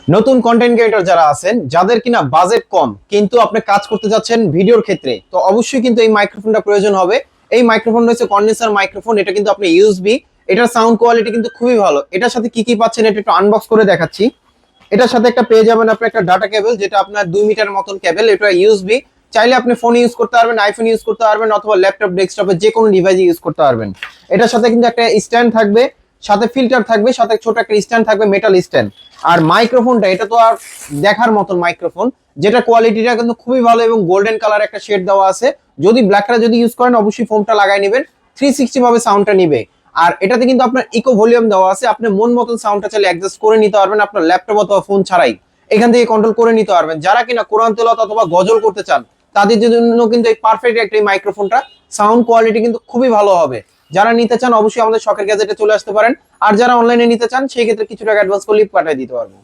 নতুন content creator যারা আছেন, যাদের কিনা বাজেট কম কিন্তু আপনি কাজ করতে যাচ্ছেন ভিডিওর ক্ষেত্রে, তো অবশ্যই কিন্তু এই মাইক্রোফোনটা প্রয়োজন হবে। এই মাইক্রোফোন হচ্ছে কন্ডেন্সার মাইক্রোফোন। এটা কিন্তু আপনি ইউএসবি, এটার সাউন্ড কোয়ালিটি কিন্তু খুবই ভালো। এটার সাথে কি কি পাচ্ছেন এটা একটু আনবক্স করে দেখাচ্ছি। এটার সাথে একটা পেয়ে যাবেন আপনি একটা ডাটা কেবল, যেটা আপনার 2 মিটার মতন কেবল। এটা ইউএসবি, চাইলে আপনি ফোন ইউজ করতে পারবেন, আইফোন ইউজ করতে পারবেন, অথবা ল্যাপটপ ডেস্কটপে যে কোনো ডিভাইস ইউজ করতে পারবেন। এটার সাথে কিন্তু একটা স্ট্যান্ড থাকবে, সাথে ফিল্টার থাকবে, সাথে ছোট একটা স্ট্যান্ড থাকবে, মেটাল স্ট্যান্ড। আর মাইক্রোফোনটা এটা তো আর দেখার মতন মাইক্রোফোন, যেটা কোয়ালিটিটা কিন্তু খুবই ভালো এবং গোল্ডেন কালার একটা শেড দেওয়া আছে। যদি ব্ল্যাকটা যদি ইউজ করেন অবশ্যই ফোনটা লাগাই নেবেন, 360 ভাবে সাউন্ডটা নিবে। আর এটাতে কিন্তু আপনার ইকো ভলিউম দেওয়া আছে, আপনি মন মতন সাউন্ডটা চাইলে অ্যাডজাস্ট করে নিতে পারবেন আপনার ল্যাপটপ অথবা ফোন ছাড়াই। এখান থেকে কন্ট্রোল করে নিতে পারবেন। যারা কিনা কোরআন তেলাওয়াত অথবা গজল করতে চান তাদের জন্য কিন্তু এই পারফেক্ট একটা মাইক্রোফোনটা। সাউন্ড কোয়ালিটি কিন্তু খুবই ভালো হবে। যারা নিতে চান অবশ্যই আমাদের শখের গ্যাজেটে চলে আসতে পারেন। আর যারা অনলাইনে নিতে চান সেই ক্ষেত্রে কিছু টাকা অ্যাডভান্স করলে পাঠিয়ে দিতে পারবো।